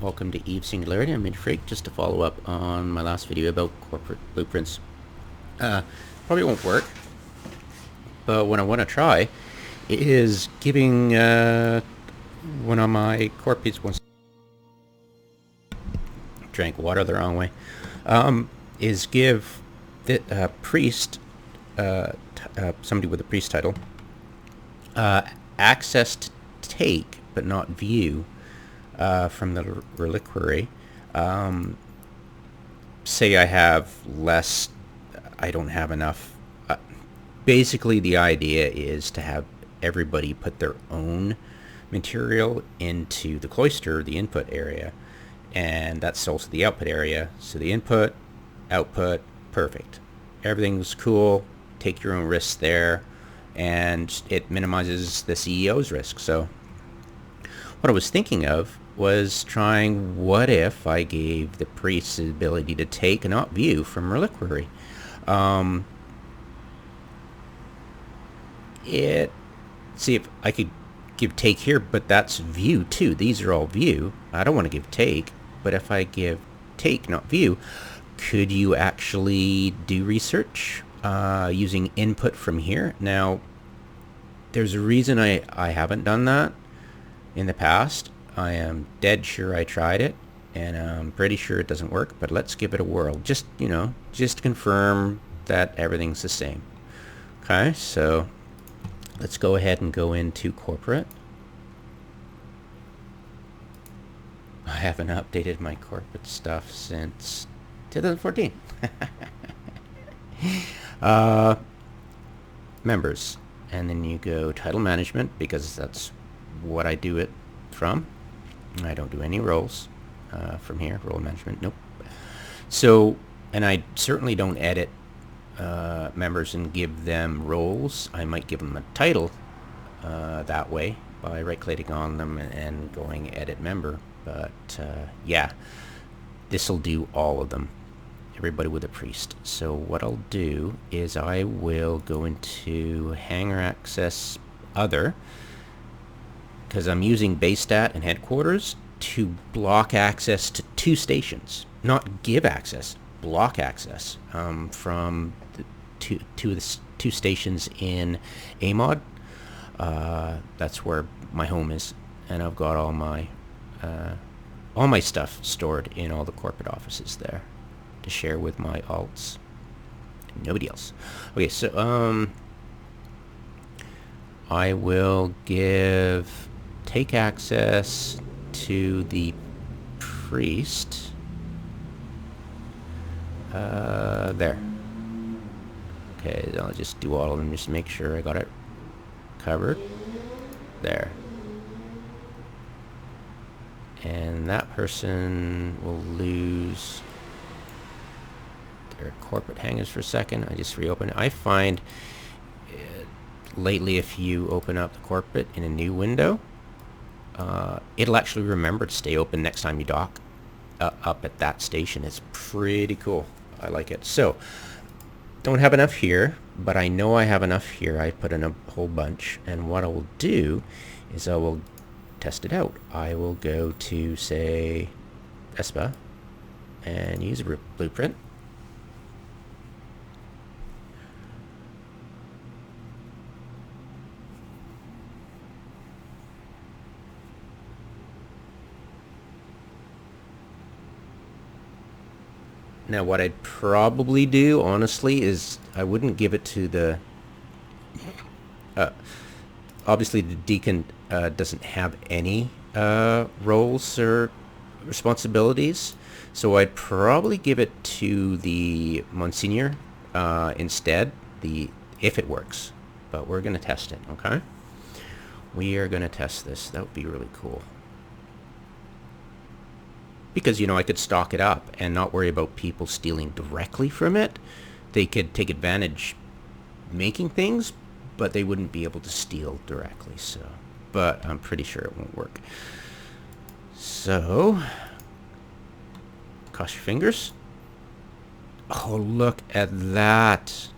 welcome to Eve Singularity. I'm Midfreak, just to follow up on my last video about corporate blueprints. Probably won't work, but what I want to try is giving one of my corpies once drank water the wrong way, is give the priest, somebody with a priest title, access to take but not view from the reliquary. Say I have less, I don't have enough. Basically the idea is to have everybody put their own material into the cloister, the input area, and that's also the output area. So the input, output, perfect. Everything's cool. Take your own risks there, and it minimizes the CEO's risk. So what I was thinking of was trying, what if I gave the priest the ability to take and not view from reliquary? See if I could give take here, but that's view too. These are all view. I don't want to give take, but if I give take, not view, could you actually do research using input from here? Now, there's a reason I haven't done that in the past. I am dead sure I tried it, and I'm pretty sure it doesn't work, but let's give it a whirl. Just, just to confirm that everything's the same. Okay, so let's go ahead and go into corporate. I haven't updated my corporate stuff since 2014. Members, and then you go title management, because that's what I do it from. I don't do any roles from here. Role management, nope. So, and I certainly don't edit members and give them roles. I might give them a title that way by right-clicking on them and going edit member. But yeah, this will do all of them. Everybody with a priest. So what I'll do is I will go into hangar access other, because I'm using base stat and headquarters to block access to two stations. Not give access, block access from the two stations in AMOD. That's where my home is, and I've got all my stuff stored in all the corporate offices there to share with my alts. Nobody else. Okay, so I will take access to the priest. There. Okay, I'll just do all of them just to make sure I got it covered. There. And that person will lose their corporate hangars for a second. I just reopen it. I find lately, if you open up the corporate in a new window, it'll actually remember to stay open next time you dock up at that station. It's pretty cool. I like it. So, don't have enough here, but I know I have enough here. I put in a whole bunch, and what I will do is I will test it out. I will go to, say, ESPA and use a blueprint. Now what I'd probably do, honestly, is I wouldn't give it to the... obviously the deacon doesn't have any roles or responsibilities, so I'd probably give it to the Monsignor instead, if it works. But we're going to test it, okay? We are going to test this. That would be really cool. Because, I could stock it up and not worry about people stealing directly from it. They could take advantage making things, but they wouldn't be able to steal directly. So, but I'm pretty sure it won't work. So, cross your fingers. Oh, look at that.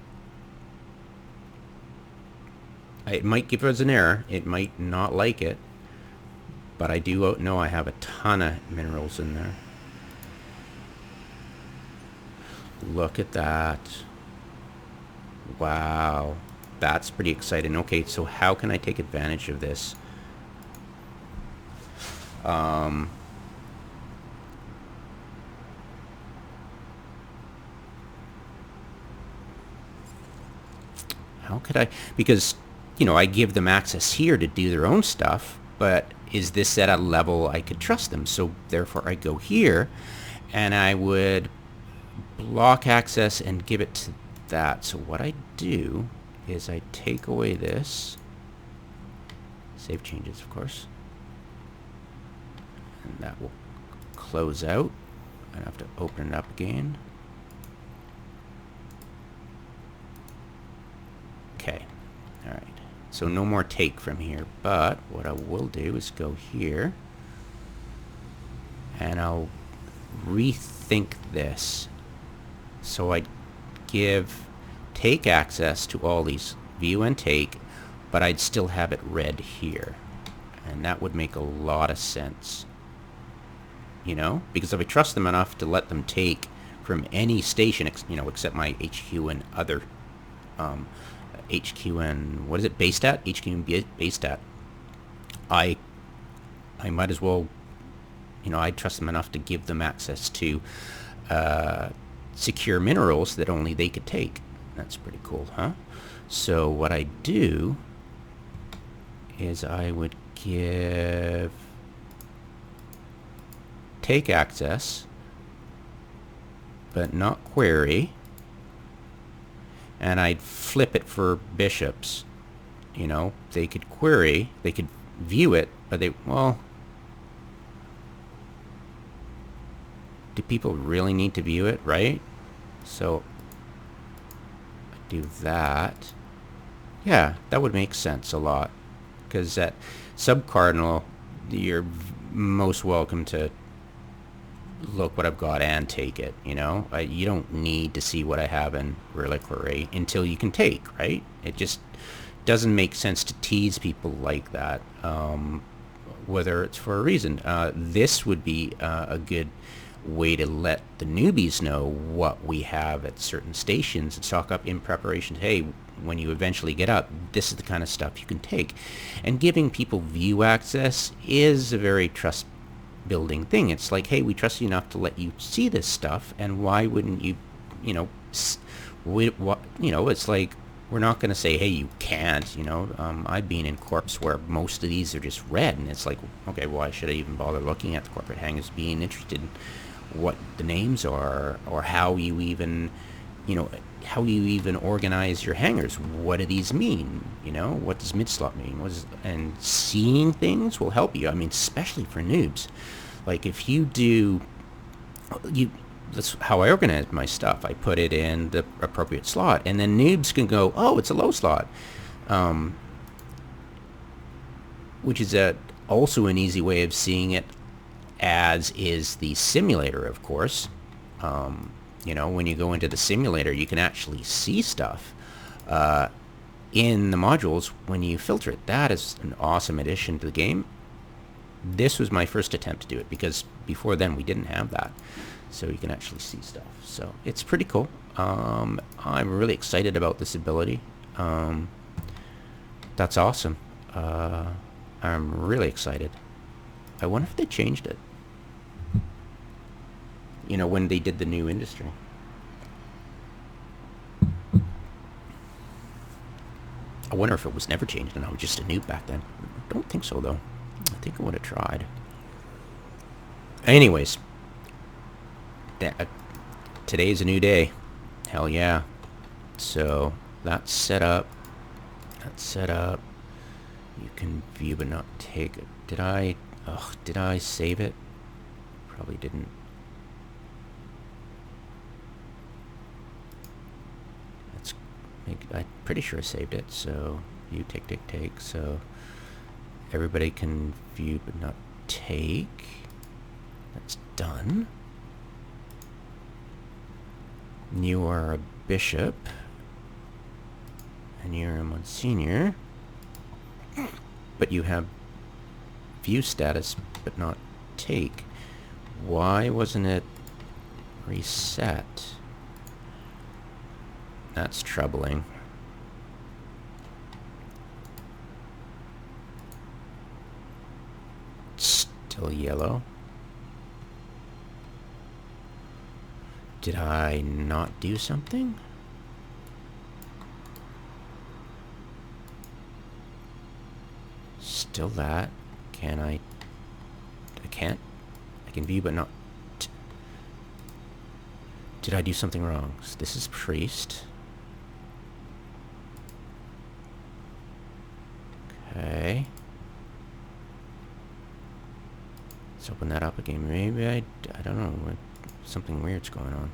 It might give us an error. It might not like it. but I do know I have a ton of minerals in there. Look at that. Wow. That's pretty exciting. Okay, so how can I take advantage of this? How could I? Because, you know, I give them access here to do their own stuff, but is this at a level I could trust them? So therefore I go here and I would block access and give it to that. So what I do is I take away this, save changes of course, and that will close out. I have to open it up again. Okay, all right, so no more take from here, but what I will do is go here and I'll rethink this. So I give take access to all these, view and take, but I'd still have it red here, and that would make a lot of sense, you know, because if I trust them enough to let them take from any station, you know, except my HQ and other HQ and what is it, base stat, HQ and base stat, I might as well, you know, I trust them enough to give them access to secure minerals that only they could take. That's pretty cool, huh? So what I do is I would give take access, but not query, and I'd flip it for bishops. You know, they could query, they could view it, but they, well, do people really need to view it, right? So I do that. Yeah, that would make sense a lot, because at subcardinal you're most welcome to look what I've got and take it, you know. You don't need to see what I have in reliquary until you can take, right? It just doesn't make sense to tease people like that, whether it's for a reason. This would be a good way to let the newbies know what we have at certain stations and stock up in preparation. Hey, when you eventually get up, this is the kind of stuff you can take. And giving people view access is a very trust building thing. It's like, hey, we trust you enough to let you see this stuff, and why wouldn't you, you know, it's like, we're not going to say, hey, you can't, you know. I've been in corps where most of these are just red, and it's like, okay, why should I even bother looking at the corporate hangars, being interested in what the names are, or how you even, you know, how you even organize your hangars. What do these mean? You know, what does mid-slot mean? And seeing things will help you. I mean, especially for noobs. Like if you do, that's how I organize my stuff. I put it in the appropriate slot, and then noobs can go, oh, it's a low slot, which is also an easy way of seeing it, as is the simulator, of course. You know, when you go into the simulator, you can actually see stuff in the modules when you filter it. That is an awesome addition to the game. This was my first attempt to do it, because before then we didn't have that. So you can actually see stuff. So it's pretty cool. I'm really excited about this ability. That's awesome. I'm really excited. I wonder if they changed it. You know, when they did the new industry. I wonder if it was never changed and I was just a noob back then. I don't think so, though. I think I would have tried. Anyways. Today's a new day. Hell yeah. So, that's set up. That's set up. You can view but not take it. Did I save it? Probably didn't. I'm pretty sure I saved it. So you take. So everybody can view but not take. That's done. You are a bishop, and you're a Monsignor, but you have view status, but not take. Why wasn't it reset? That's troubling. Still yellow. Did I not do something? Still that. Can I can't. I can view but not. Did I do something wrong? So this is priest. Okay. Let's open that up again. Maybe I don't know. Something weird's going on.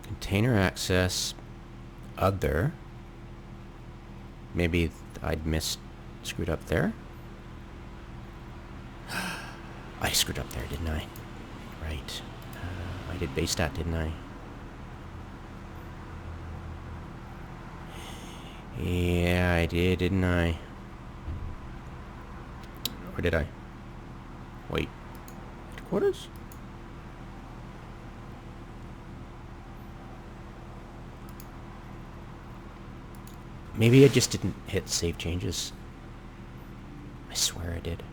Container access. Other. Maybe I'd screwed up there. I screwed up there, didn't I? Right. I did base stat, didn't I? Yeah, I did, didn't I? Or did I? Wait. Headquarters? Maybe I just didn't hit save changes. I swear I did.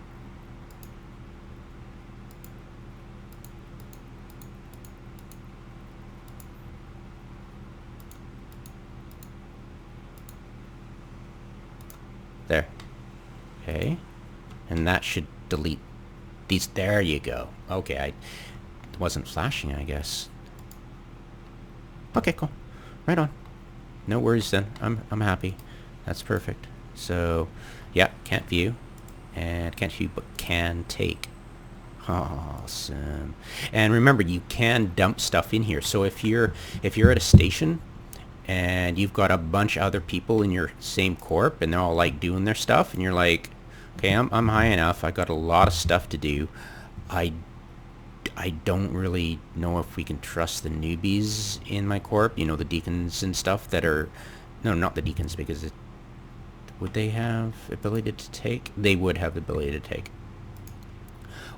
There. Okay. And that should delete these. There you go. Okay, it wasn't flashing, I guess. Okay, cool. Right on. No worries then. I'm happy. That's perfect. So, yeah, can't view. And can't view, but can take. Awesome. And remember, you can dump stuff in here. So if you're at a station and you've got a bunch of other people in your same corp and they're all like doing their stuff and you're like, okay, I'm high enough. I got a lot of stuff to do. I don't really know if we can trust the newbies in my corp, you know, the deacons and stuff that are, no, not the deacons, because would they have ability to take? They would have the ability to take.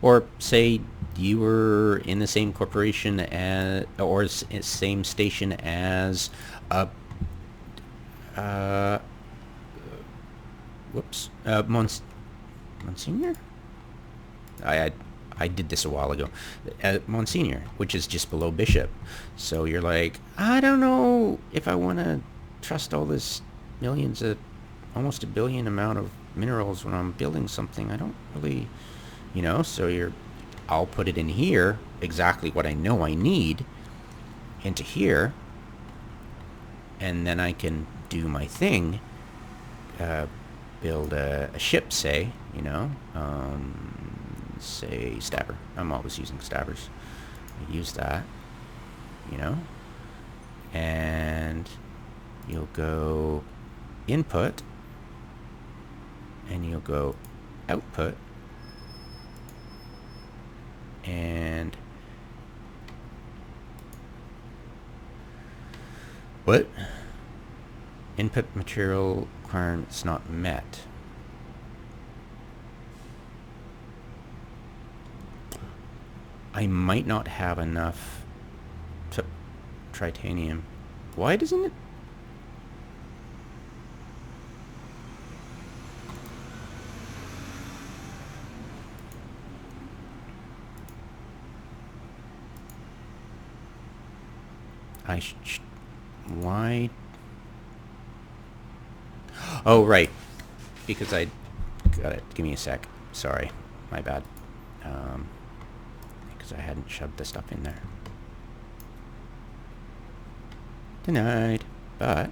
Or say you were in the same corporation as, or same station as a, Monsignor? I did this a while ago. Monsignor, which is just below Bishop. So you're like, I don't know if I want to trust all this millions of, almost a billion amount of minerals when I'm building something. I don't really, you know, so I'll put it in here, exactly what I know I need, into here, and then I can do my thing, build a ship, say, you know, say stabber. I'm always using stabbers. I use that, you know, and you'll go input and you'll go output and what? Input material requirements not met. I might not have enough titanium. Why doesn't it? Why? Oh, right. Because I got it. Give me a sec. Sorry. My bad. Because I hadn't shoved the stuff in there. Denied. But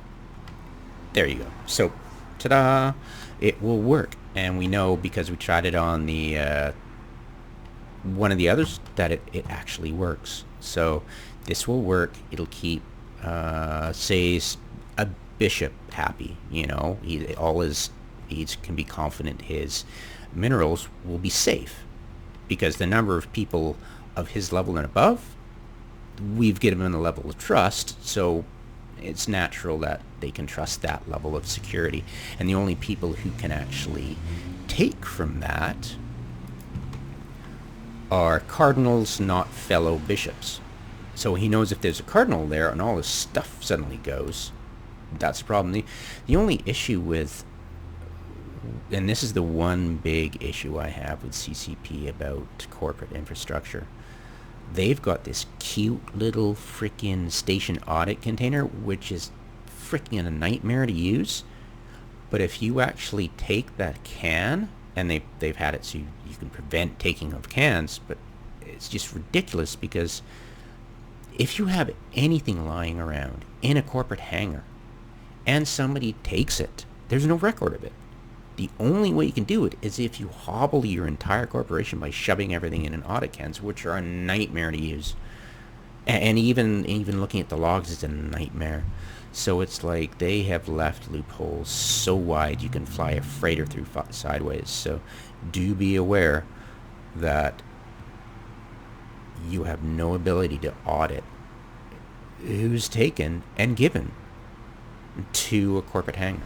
there you go. So, ta-da! It will work. And we know because we tried it on the one of the others that it actually works. So this will work. It'll keep say a bishop happy. You know, he can be confident his minerals will be safe because the number of people of his level and above, we've given him a level of trust. So it's natural that they can trust that level of security. And the only people who can actually take from that are cardinals, not fellow bishops. So he knows if there's a cardinal there and all his stuff suddenly goes, that's the problem. The only issue with, and this is the one big issue I have with CCP about corporate infrastructure, they've got this cute little frickin' station audit container, which is frickin' a nightmare to use. But if you actually take that can, and they've had it so you can prevent taking of cans, but it's just ridiculous because if you have anything lying around in a corporate hangar and somebody takes it, there's no record of it. The only way you can do it is if you hobble your entire corporation by shoving everything in an audit cans, which are a nightmare to use. And even looking at the logs is a nightmare. So it's like they have left loopholes so wide you can fly a freighter through sideways. So do be aware that you have no ability to audit who's taken and given to a corporate hangar.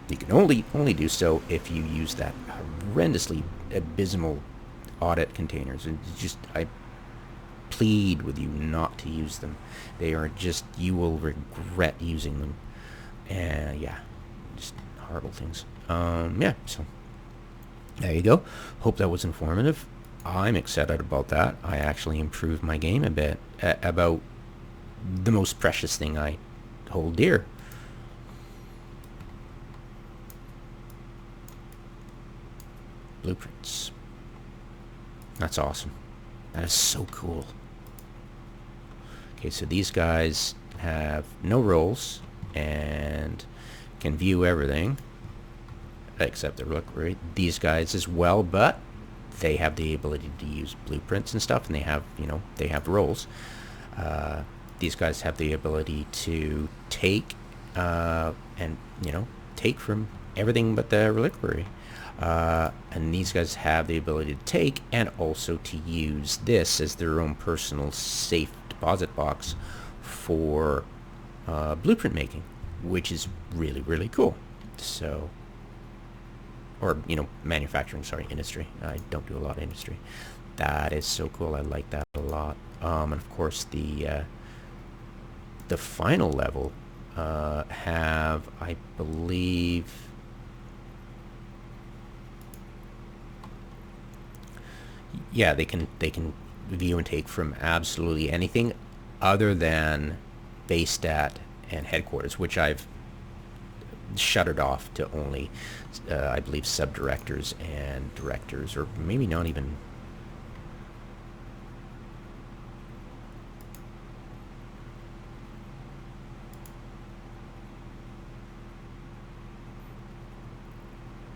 You can only do so if you use that horrendously abysmal audit containers. And just, I plead with you not to use them. They are just, you will regret using them. And yeah, just horrible things. Yeah, so there you go. Hope that was informative. I'm excited about that. I actually improved my game a bit about the most precious thing I hold dear. Blueprints. That's awesome. That is so cool. Okay, so these guys have no roles and can view everything except the look right. These guys as well, but they have the ability to use blueprints and stuff, and they have, they have roles. These guys have the ability to take and take from everything but the reliquary. And these guys have the ability to take and also to use this as their own personal safe deposit box for blueprint making, which is really, really cool. So, or, manufacturing, industry. I don't do a lot of industry. That is so cool. I like that a lot. And of course the final level have, I believe, yeah, they can view and take from absolutely anything other than base stat and headquarters, which I've shuttered off to only, I believe, sub-directors and directors, or maybe not even.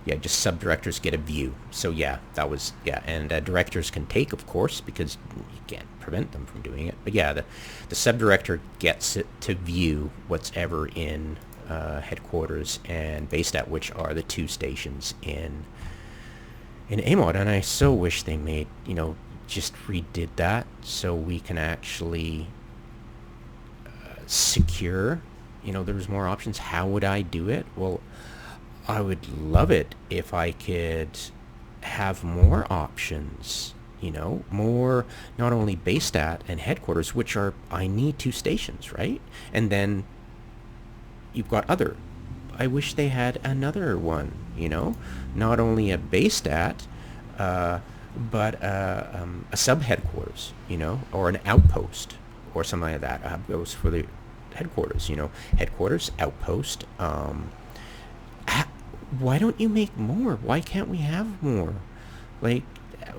Yeah, just sub-directors get a view. So yeah, that was, yeah, and directors can take, of course, because you can't prevent them from doing it. But yeah, the sub-director gets it to view what's ever in headquarters and base stat, which are the two stations in AMOD. And I so wish they made, just redid that so we can actually secure, there's more options. How would I do it? Well, I would love it if I could have more options, more, not only base stat and headquarters, which are, I need two stations, right? And then you've got other. I wish they had another one, not only a base stat, but a sub headquarters, or an outpost or something like that. Goes for the headquarters, headquarters, outpost. Why don't you make more? Why can't we have more? Like,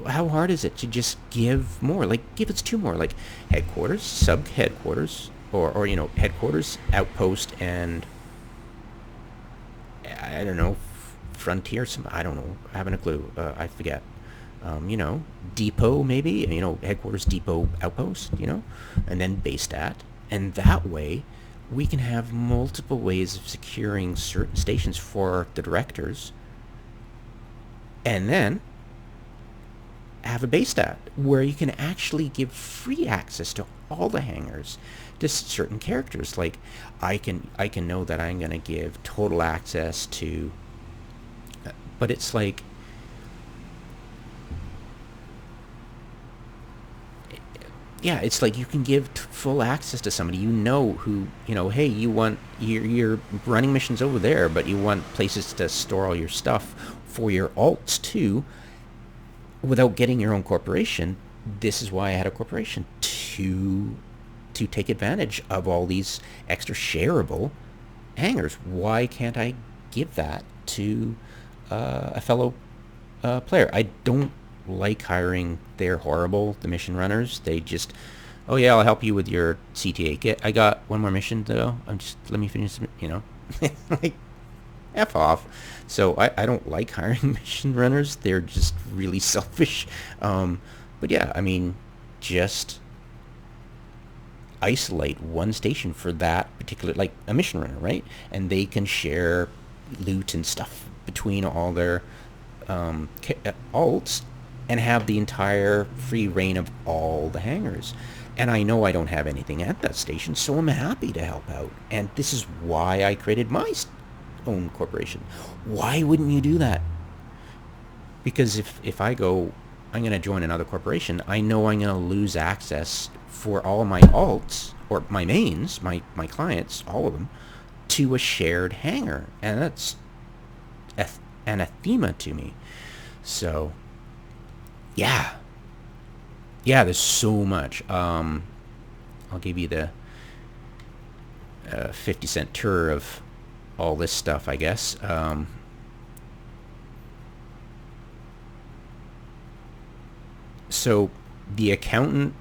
how hard is it to just give more? Like, give us two more, like headquarters, sub headquarters, or headquarters, outpost, and I don't know, frontier. I don't know. I haven't a clue. I forget. Depot maybe. Headquarters, depot, outpost. And then base stat, and that way we can have multiple ways of securing certain stations for the directors. And then have a base stat where you can actually give free access to all the hangars to certain characters. Like I can know that I'm going to give total access to, but it's like, yeah, it's like you can give full access to somebody, who, hey, you want, you're running missions over there, but you want places to store all your stuff for your alts too, without getting your own corporation. This is why I had a corporation, to take advantage of all these extra shareable hangars. Why can't I give that to a fellow player? I don't like hiring. They're horrible, the mission runners. They just, oh yeah, I'll help you with your CTA. I got one more mission though. Let me finish, like, F off. So I don't like hiring mission runners. They're just really selfish. But yeah, I mean, just isolate one station for that particular, like a mission runner, right? And they can share loot and stuff between all their alts, and have the entire free reign of all the hangars. And I know I don't have anything at that station, so I'm happy to help out. And this is why I created my own corporation. Why wouldn't you do that? Because if I go, I'm going to join another corporation, I know I'm going to lose access for all my alts, or my mains, my clients, all of them, to a shared hangar. And that's anathema to me. So, yeah, there's so much. I'll give you the 50-cent tour of all this stuff, I guess. So the accountant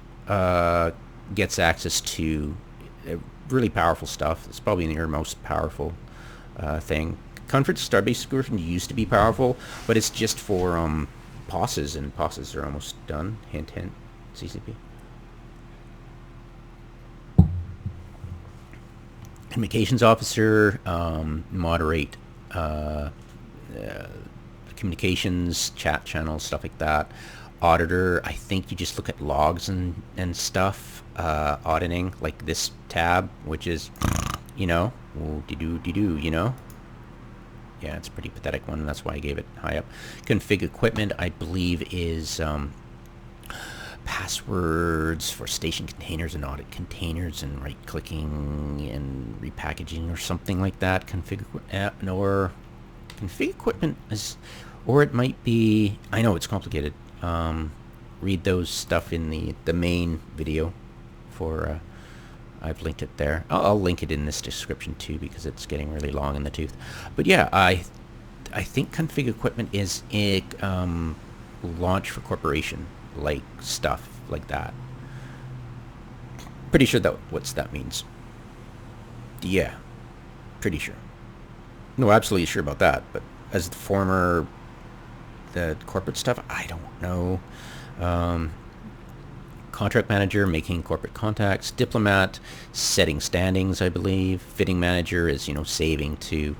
gets access to really powerful stuff. It's probably your most powerful thing. Conflict Starbase subscription used to be powerful, but it's just for POSs, and POSs are almost done. Hint, hint, CCP. Communications officer, moderate communications, chat channels, stuff like that. Auditor, I think you just look at logs and stuff. Auditing, like this tab, which is, yeah, it's a pretty pathetic one. That's why I gave it high up. Config equipment, I believe, is passwords for station containers and audit containers, and right-clicking and repackaging or something like that. Config equipment is, or it might be, I know it's complicated. Read those stuff in the main video for, I've linked it there. I'll link it in this description too, because it's getting really long in the tooth. But yeah, I think config equipment is a launch for corporation, like stuff like that. Pretty sure that means. Yeah, pretty sure. No, absolutely sure about that. But as the corporate stuff, I don't know. Contract manager, making corporate contacts. Diplomat, setting standings, I believe. Fitting manager is, saving to,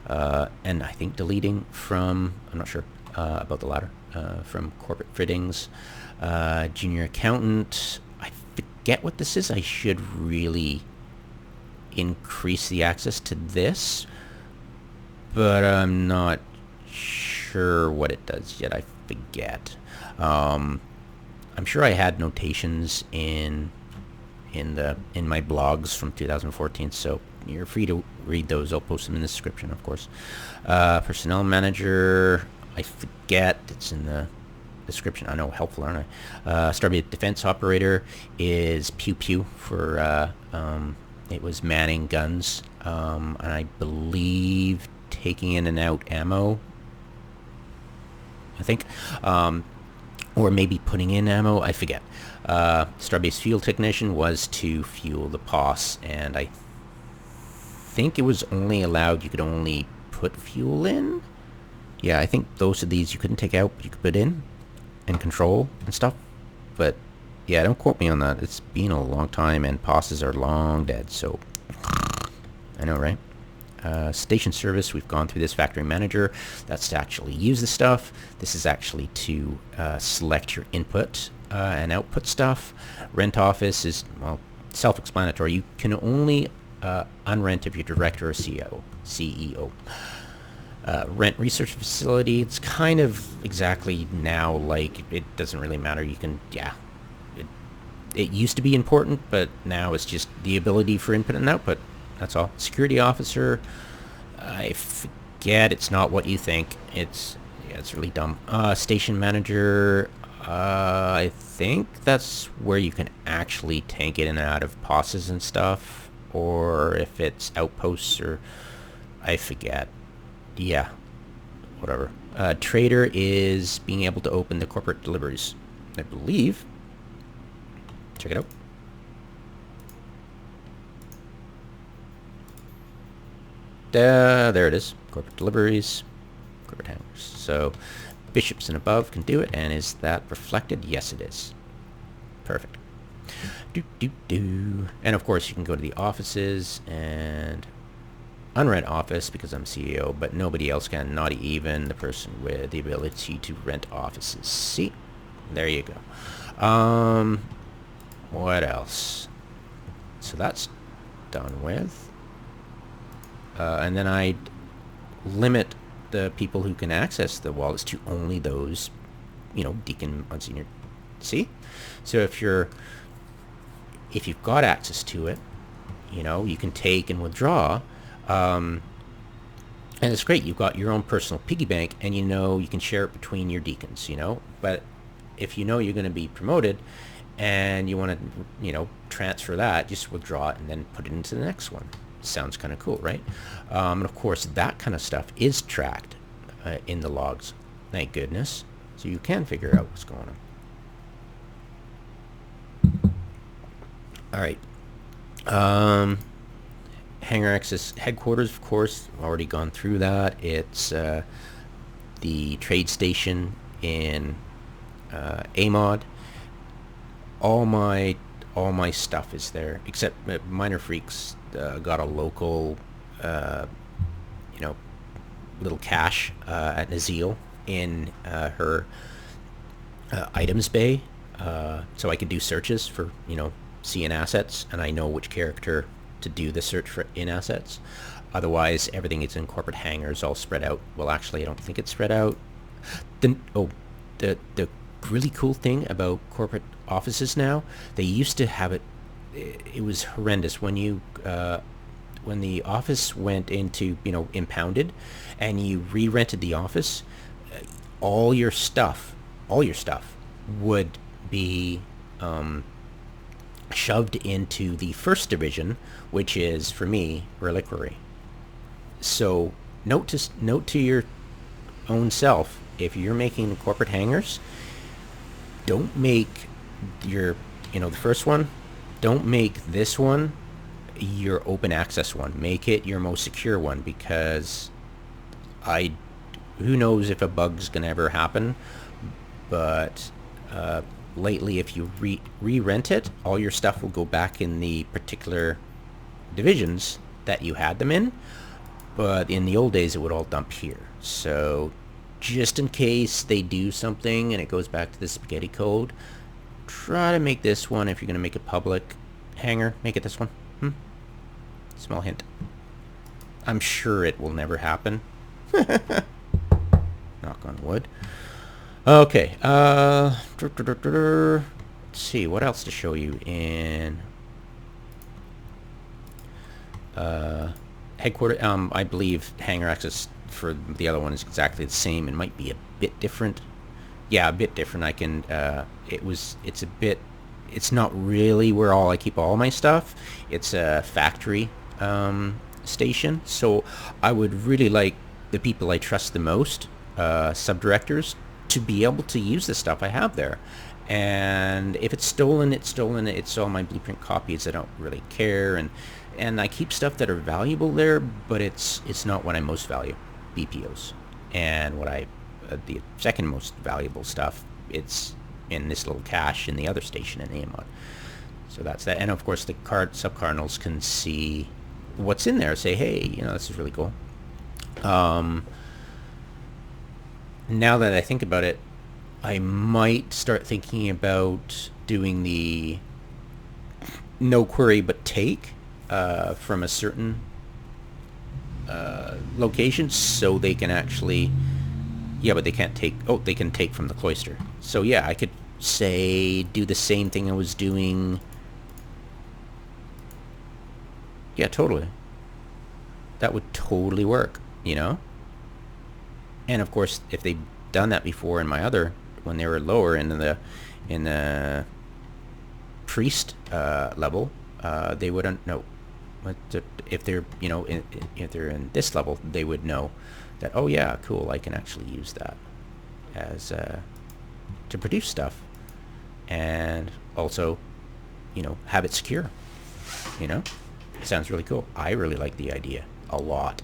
and I think deleting from, I'm not sure about the latter, from corporate fittings. Junior accountant, I forget what this is. I should really increase the access to this, but I'm not sure what it does yet. I forget. I'm sure I had notations in my blogs from 2014, so you're free to read those. I'll post them in the description, of course. Personnel manager, I forget. It's in the description. I know, helpful, aren't I? Starbase defense operator is pew pew for it was manning guns, and I believe taking in and out ammo, I think. Or maybe putting in ammo, I forget. Starbase fuel technician was to fuel the POS, and I think it was only allowed, you could only put fuel in. Yeah, I think those of these you couldn't take out, but you could put in and control and stuff. But yeah, don't quote me on that. It's been a long time, and POSs are long dead, so I know, right? Station service, we've gone through this. Factory manager, that's to actually use the stuff. This is actually to select your input and output stuff. Rent office is, well, self-explanatory. You can only unrent if you're director or CEO. Rent research facility, it's kind of exactly now like, it doesn't really matter. You can, yeah. It used to be important, but now it's just the ability for input and output. That's all. Security officer, I forget, it's not what you think. It's really dumb. Station manager, I think that's where you can actually tank it in and out of pauses and stuff, or if it's outposts, or I forget. Yeah, whatever. Trader is being able to open the corporate deliveries, I believe. Check it out. There it is. Corporate deliveries, corporate hangars. So bishops and above can do it, and is that reflected? Yes, it is. Perfect. And of course, you can go to the offices and unrent office because I'm CEO, but nobody else can, not even the person with the ability to rent offices. See? There you go. What else? So that's done with. And then I limit the people who can access the wallets to only those, deacon, monsignor. See? So if you've got access to it, you can take and withdraw. And it's great. You've got your own personal piggy bank, and you can share it between your deacons, But if you're going to be promoted and you want to, transfer that, just withdraw it and then put it into the next one. Sounds kind of cool, right? And of course, that kind of stuff is tracked in the logs. Thank goodness. So you can figure out what's going on. All right. Hangar access headquarters, of course, already gone through that. It's the trade station in AMOD. All my stuff is there, except Minor Freaks got a local, little cache at Nazil in her items bay, so I can do searches for seeing assets, and I know which character to do the search for in assets. Otherwise, everything is in corporate hangars, all spread out. Well, actually, I don't think it's spread out. The really cool thing about corporate offices now, they used to have it. It was horrendous when when the office went into impounded, and you re-rented the office. All your stuff would be shoved into the first division, which is, for me, reliquary. So note to your own self, if you're making corporate hangars, don't make your the first one, don't make this one your open access one. Make it your most secure one, because who knows if a bug's gonna ever happen, but lately, if you re-rent it, all your stuff will go back in the particular divisions that you had them in, but in the old days it would all dump here. So just in case they do something and it goes back to the spaghetti code, try to make this one, if you're going to make a public hangar, make it this one. Small hint. I'm sure it will never happen. Knock on wood. Okay, let's see, what else to show you in headquarters. I believe hangar access for the other one is exactly the same. It might be a bit different. Yeah, a bit different. I can, it's not really where I keep all my stuff. It's a factory station, so I would really like the people I trust the most, sub-directors, to be able to use the stuff I have there. And if it's stolen, it's stolen. It's all my blueprint copies. I don't really care, and I keep stuff that are valuable there, but it's not what I most value, BPOs. And what the second most valuable stuff, it's in this little cache in the other station in AMOD. So that's that. And of course, the sub-cardinals can see what's in there. Say, hey, this is really cool. Now that I think about it, I might start thinking about doing the no query but take from a certain location, so they can actually, but they can't take, they can take from the cloister. So yeah, I could say do the same thing I was doing. Yeah, totally. That would totally work, And of course, if they've done that before in my other, when they were lower in the priest level, they wouldn't know. If they're if they're in this level, they would know that, oh yeah, cool, I can actually use that as to produce stuff, and also have it secure. Sounds really cool. I really like the idea a lot.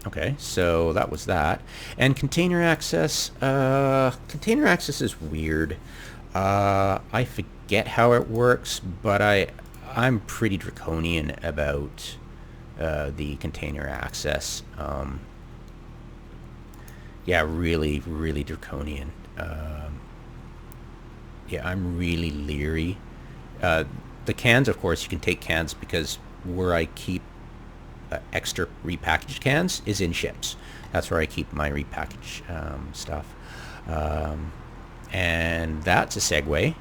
Okay, so that was that. And container access. Container access is weird. I forget how it works, but I'm pretty draconian about the container access. Yeah, really, really draconian. Yeah, I'm really leery. The cans, of course, you can take cans, because where I keep extra repackaged cans is in ships. That's where I keep my repackaged stuff. And that's a segue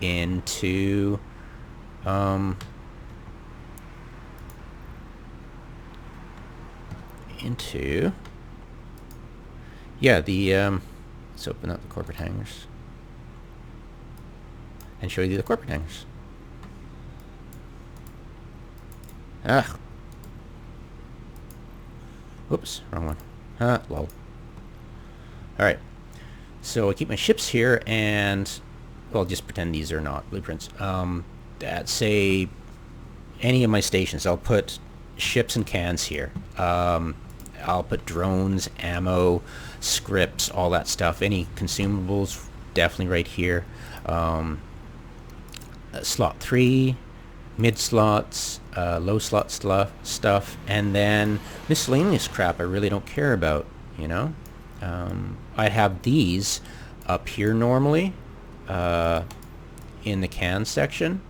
into let's open up the corporate hangars and show you the corporate hangars. Whoops, wrong one. Lol. Alright. So I keep my ships here, and well, just pretend these are not blueprints. At, say, any of my stations, I'll put ships and cans here. I'll put drones, ammo, scripts, all that stuff. Any consumables, definitely right here. Slot 3, mid slots, low slot stuff, and then miscellaneous crap I really don't care about, I'd have these up here normally, in the can section,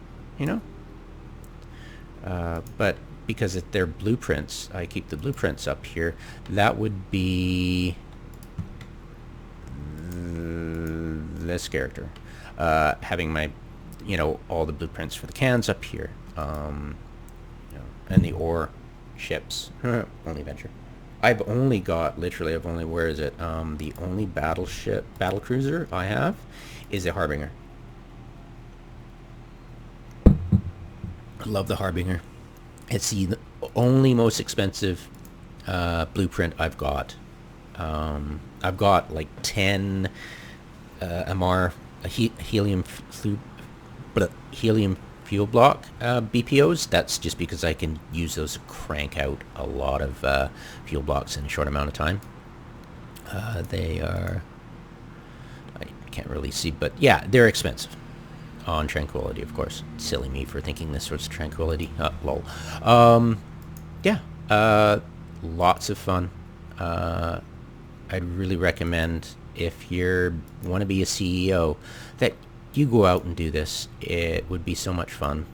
but because they're blueprints, I keep the blueprints up here. That would be this character, having my, all the blueprints for the cans up here, and the ore ships. Only venture. I've only, where is it? The only battle cruiser I have is a Harbinger. I love the Harbinger. It's the only most expensive blueprint I've got. I've got like 10 MR helium fuel block BPOs. That's just because I can use those to crank out a lot of fuel blocks in a short amount of time. They are, I can't really see, but yeah, they're expensive. On Tranquility, of course. Silly me for thinking this was Tranquility. Lol. Yeah, lots of fun. I'd really recommend, if you want to be a CEO, that you go out and do this. It would be so much fun.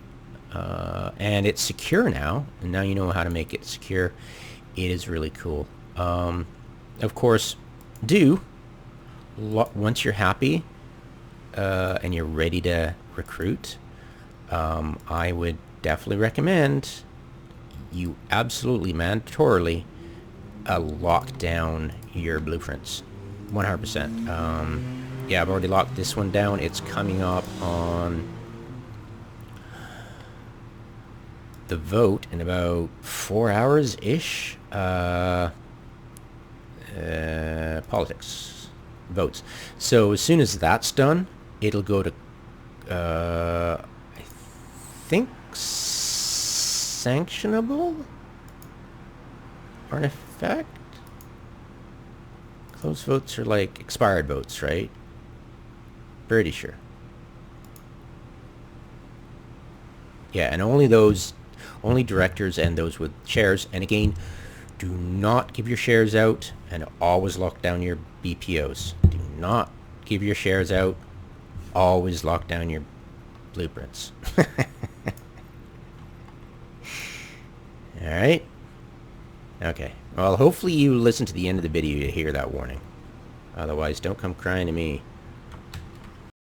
And it's secure now, and now you know how to make it secure. It is really cool. Of course, once you're happy and you're ready to recruit, I would definitely recommend you absolutely mandatorily lock down your blueprints 100%. Yeah, I've already locked this one down. It's coming up on the vote in about 4 hours ish. Politics votes. So as soon as that's done, it'll go to I think sanctionable or in effect. Closed votes are like expired votes, right? Pretty sure. Yeah, and only those Only directors and those with shares. And again, do not give your shares out, and always lock down your BPOs. Do not give your shares out. Always lock down your blueprints. All right. Okay. Well, hopefully you listen to the end of the video to hear that warning. Otherwise, don't come crying to me.